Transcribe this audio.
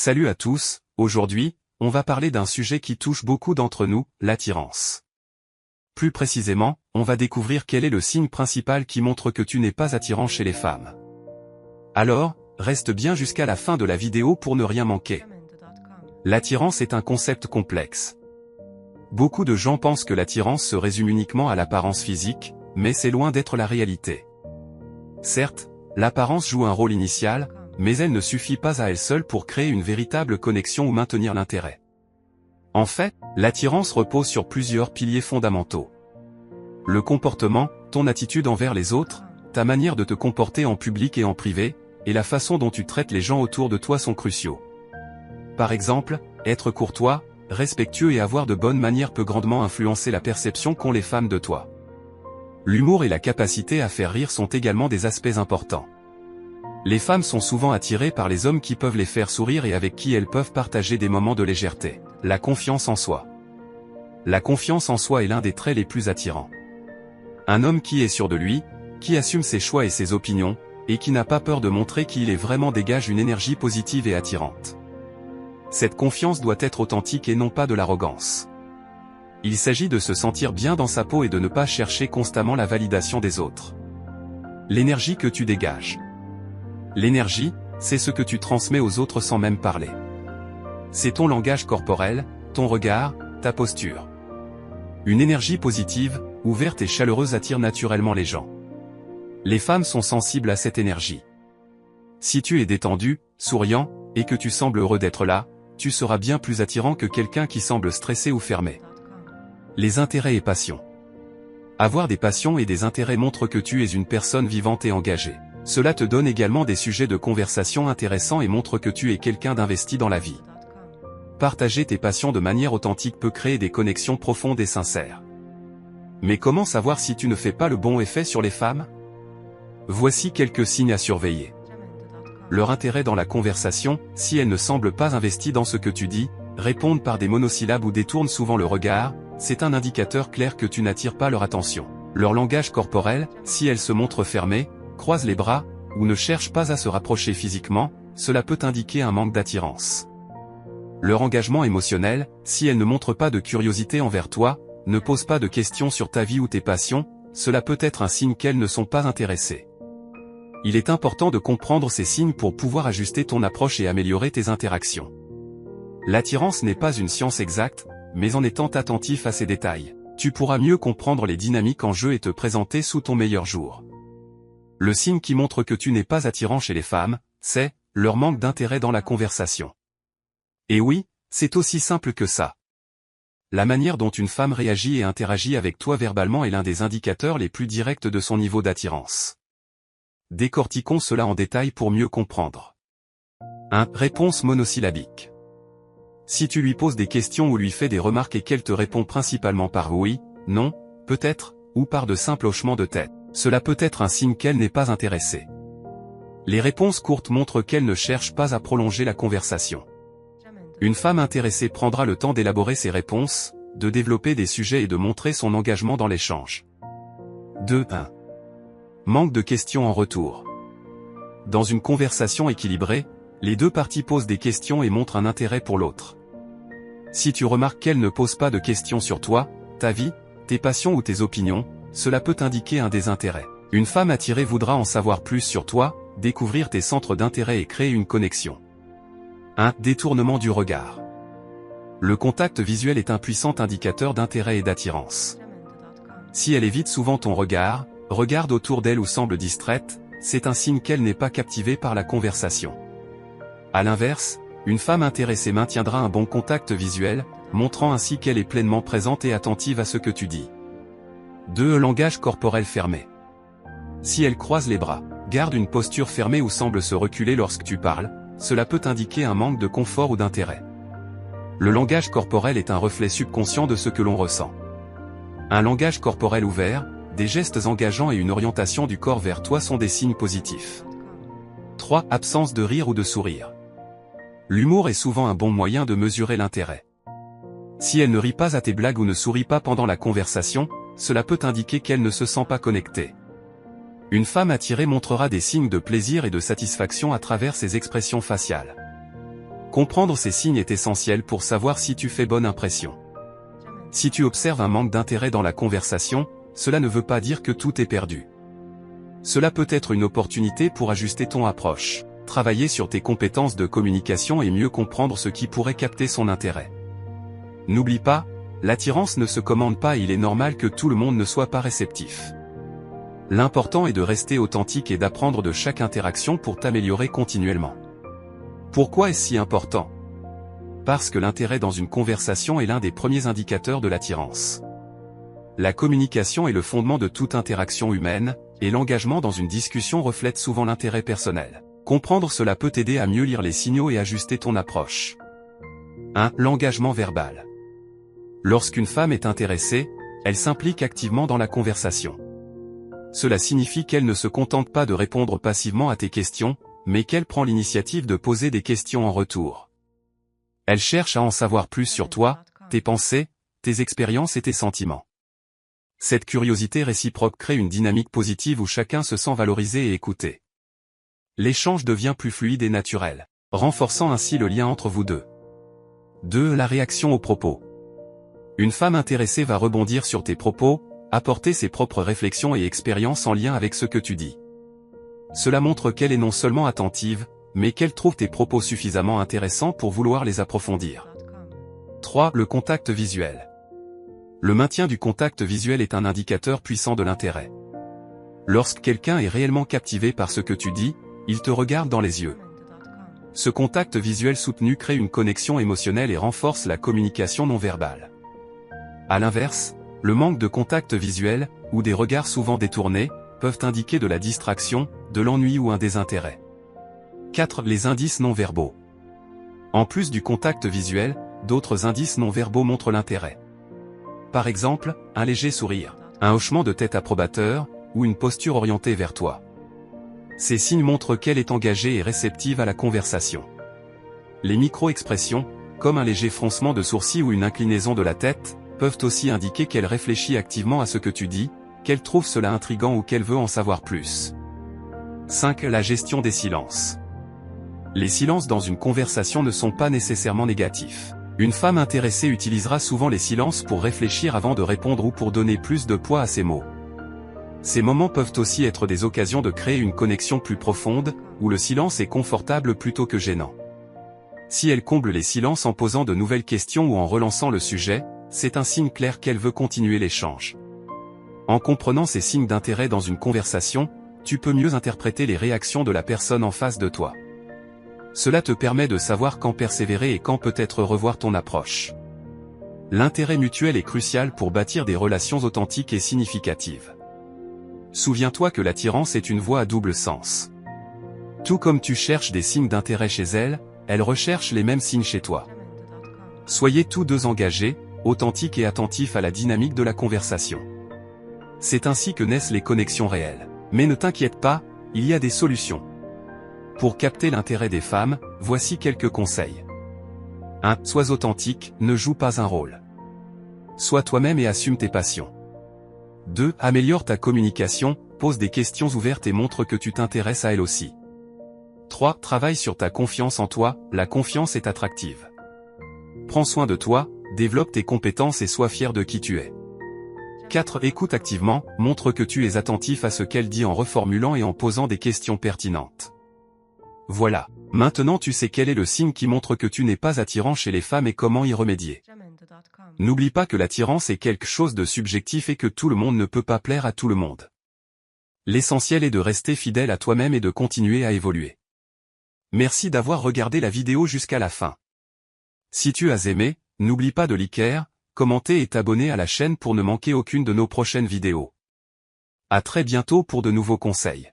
Salut à tous, aujourd'hui, on va parler d'un sujet qui touche beaucoup d'entre nous, l'attirance. Plus précisément, on va découvrir quel est le signe principal qui montre que tu n'es pas attirant chez les femmes. Alors, reste bien jusqu'à la fin de la vidéo pour ne rien manquer. L'attirance est un concept complexe. Beaucoup de gens pensent que l'attirance se résume uniquement à l'apparence physique, mais c'est loin d'être la réalité. Certes, l'apparence joue un rôle initial, mais elle ne suffit pas à elle seule pour créer une véritable connexion ou maintenir l'intérêt. En fait, l'attirance repose sur plusieurs piliers fondamentaux. Le comportement, ton attitude envers les autres, ta manière de te comporter en public et en privé, et la façon dont tu traites les gens autour de toi sont cruciaux. Par exemple, être courtois, respectueux et avoir de bonnes manières peut grandement influencer la perception qu'ont les femmes de toi. L'humour et la capacité à faire rire sont également des aspects importants. Les femmes sont souvent attirées par les hommes qui peuvent les faire sourire et avec qui elles peuvent partager des moments de légèreté. La confiance en soi. La confiance en soi est l'un des traits les plus attirants. Un homme qui est sûr de lui, qui assume ses choix et ses opinions, et qui n'a pas peur de montrer qui il est vraiment dégage une énergie positive et attirante. Cette confiance doit être authentique et non pas de l'arrogance. Il s'agit de se sentir bien dans sa peau et de ne pas chercher constamment la validation des autres. L'énergie que tu dégages. L'énergie, c'est ce que tu transmets aux autres sans même parler. C'est ton langage corporel, ton regard, ta posture. Une énergie positive, ouverte et chaleureuse attire naturellement les gens. Les femmes sont sensibles à cette énergie. Si tu es détendu, souriant, et que tu sembles heureux d'être là, tu seras bien plus attirant que quelqu'un qui semble stressé ou fermé. Les intérêts et passions. Avoir des passions et des intérêts montre que tu es une personne vivante et engagée. Cela te donne également des sujets de conversation intéressants et montre que tu es quelqu'un d'investi dans la vie. Partager tes passions de manière authentique peut créer des connexions profondes et sincères. Mais comment savoir si tu ne fais pas le bon effet sur les femmes? Voici quelques signes à surveiller. Leur intérêt dans la conversation, si elles ne semblent pas investies dans ce que tu dis, répondent par des monosyllabes ou détournent souvent le regard, c'est un indicateur clair que tu n'attires pas leur attention. Leur langage corporel, si elles se montrent fermées, croisent les bras, ou ne cherchent pas à se rapprocher physiquement, cela peut indiquer un manque d'attirance. Leur engagement émotionnel, si elles ne montrent pas de curiosité envers toi, ne posent pas de questions sur ta vie ou tes passions, cela peut être un signe qu'elles ne sont pas intéressées. Il est important de comprendre ces signes pour pouvoir ajuster ton approche et améliorer tes interactions. L'attirance n'est pas une science exacte, mais en étant attentif à ces détails, tu pourras mieux comprendre les dynamiques en jeu et te présenter sous ton meilleur jour. Le signe qui montre que tu n'es pas attirant chez les femmes, c'est leur manque d'intérêt dans la conversation. Et oui, c'est aussi simple que ça. La manière dont une femme réagit et interagit avec toi verbalement est l'un des indicateurs les plus directs de son niveau d'attirance. Décortiquons cela en détail pour mieux comprendre. 1. Réponse monosyllabique. Si tu lui poses des questions ou lui fais des remarques et qu'elle te répond principalement par oui, non, peut-être, ou par de simples hochements de tête, cela peut être un signe qu'elle n'est pas intéressée. Les réponses courtes montrent qu'elle ne cherche pas à prolonger la conversation. Une femme intéressée prendra le temps d'élaborer ses réponses, de développer des sujets et de montrer son engagement dans l'échange. 2. 1. Manque de questions en retour. Dans une conversation équilibrée, les deux parties posent des questions et montrent un intérêt pour l'autre. Si tu remarques qu'elle ne pose pas de questions sur toi, ta vie, tes passions ou tes opinions, cela peut indiquer un désintérêt. Une femme attirée voudra en savoir plus sur toi, découvrir tes centres d'intérêt et créer une connexion. 1. Détournement du regard. Le contact visuel est un puissant indicateur d'intérêt et d'attirance. Si elle évite souvent ton regard, regarde autour d'elle ou semble distraite, c'est un signe qu'elle n'est pas captivée par la conversation. À l'inverse, une femme intéressée maintiendra un bon contact visuel, montrant ainsi qu'elle est pleinement présente et attentive à ce que tu dis. 2. Langage corporel fermé. Si elle croise les bras, garde une posture fermée ou semble se reculer lorsque tu parles, cela peut indiquer un manque de confort ou d'intérêt. Le langage corporel est un reflet subconscient de ce que l'on ressent. Un langage corporel ouvert, des gestes engageants et une orientation du corps vers toi sont des signes positifs. 3. Absence de rire ou de sourire. L'humour est souvent un bon moyen de mesurer l'intérêt. Si elle ne rit pas à tes blagues ou ne sourit pas pendant la conversation, cela peut indiquer qu'elle ne se sent pas connectée. Une femme attirée montrera des signes de plaisir et de satisfaction à travers ses expressions faciales. Comprendre ces signes est essentiel pour savoir si tu fais bonne impression. Si tu observes un manque d'intérêt dans la conversation, cela ne veut pas dire que tout est perdu. Cela peut être une opportunité pour ajuster ton approche, travailler sur tes compétences de communication et mieux comprendre ce qui pourrait capter son intérêt. N'oublie pas, l'attirance ne se commande pas et il est normal que tout le monde ne soit pas réceptif. L'important est de rester authentique et d'apprendre de chaque interaction pour t'améliorer continuellement. Pourquoi est-ce si important? Parce que l'intérêt dans une conversation est l'un des premiers indicateurs de l'attirance. La communication est le fondement de toute interaction humaine, et l'engagement dans une discussion reflète souvent l'intérêt personnel. Comprendre cela peut t'aider à mieux lire les signaux et ajuster ton approche. 1. L'engagement verbal. Lorsqu'une femme est intéressée, elle s'implique activement dans la conversation. Cela signifie qu'elle ne se contente pas de répondre passivement à tes questions, mais qu'elle prend l'initiative de poser des questions en retour. Elle cherche à en savoir plus sur toi, tes pensées, tes expériences et tes sentiments. Cette curiosité réciproque crée une dynamique positive où chacun se sent valorisé et écouté. L'échange devient plus fluide et naturel, renforçant ainsi le lien entre vous deux. 2. La réaction aux propos. Une femme intéressée va rebondir sur tes propos, apporter ses propres réflexions et expériences en lien avec ce que tu dis. Cela montre qu'elle est non seulement attentive, mais qu'elle trouve tes propos suffisamment intéressants pour vouloir les approfondir. 3. Le contact visuel. Le maintien du contact visuel est un indicateur puissant de l'intérêt. Lorsque quelqu'un est réellement captivé par ce que tu dis, il te regarde dans les yeux. Ce contact visuel soutenu crée une connexion émotionnelle et renforce la communication non verbale. À l'inverse, le manque de contact visuel, ou des regards souvent détournés, peuvent indiquer de la distraction, de l'ennui ou un désintérêt. 4. Les indices non verbaux. En plus du contact visuel, d'autres indices non verbaux montrent l'intérêt. Par exemple, un léger sourire, un hochement de tête approbateur, ou une posture orientée vers toi. Ces signes montrent qu'elle est engagée et réceptive à la conversation. Les micro-expressions, comme un léger froncement de sourcils ou une inclinaison de la tête, peuvent aussi indiquer qu'elle réfléchit activement à ce que tu dis, qu'elle trouve cela intriguant ou qu'elle veut en savoir plus. 5. La gestion des silences. Les silences dans une conversation ne sont pas nécessairement négatifs. Une femme intéressée utilisera souvent les silences pour réfléchir avant de répondre ou pour donner plus de poids à ses mots. Ces moments peuvent aussi être des occasions de créer une connexion plus profonde, où le silence est confortable plutôt que gênant. Si elle comble les silences en posant de nouvelles questions ou en relançant le sujet, c'est un signe clair qu'elle veut continuer l'échange. En comprenant ces signes d'intérêt dans une conversation, tu peux mieux interpréter les réactions de la personne en face de toi. Cela te permet de savoir quand persévérer et quand peut-être revoir ton approche. L'intérêt mutuel est crucial pour bâtir des relations authentiques et significatives. Souviens-toi que l'attirance est une voie à double sens. Tout comme tu cherches des signes d'intérêt chez elle, elle recherche les mêmes signes chez toi. Soyez tous deux engagés, authentiques et attentifs à la dynamique de la conversation. C'est ainsi que naissent les connexions réelles. Mais ne t'inquiète pas, il y a des solutions. Pour capter l'intérêt des femmes, voici quelques conseils. 1. Sois authentique, ne joue pas un rôle. Sois toi-même et assume tes passions. 2. Améliore ta communication, pose des questions ouvertes et montre que tu t'intéresses à elle aussi. 3. Travaille sur ta confiance en toi, la confiance est attractive. Prends soin de toi, développe tes compétences et sois fier de qui tu es. 4. Écoute activement, montre que tu es attentif à ce qu'elle dit en reformulant et en posant des questions pertinentes. Voilà, maintenant tu sais quel est le signe qui montre que tu n'es pas attirant chez les femmes et comment y remédier. N'oublie pas que l'attirance est quelque chose de subjectif et que tout le monde ne peut pas plaire à tout le monde. L'essentiel est de rester fidèle à toi-même et de continuer à évoluer. Merci d'avoir regardé la vidéo jusqu'à la fin. Si tu as aimé, n'oublie pas de liker, commenter et t'abonner à la chaîne pour ne manquer aucune de nos prochaines vidéos. À très bientôt pour de nouveaux conseils.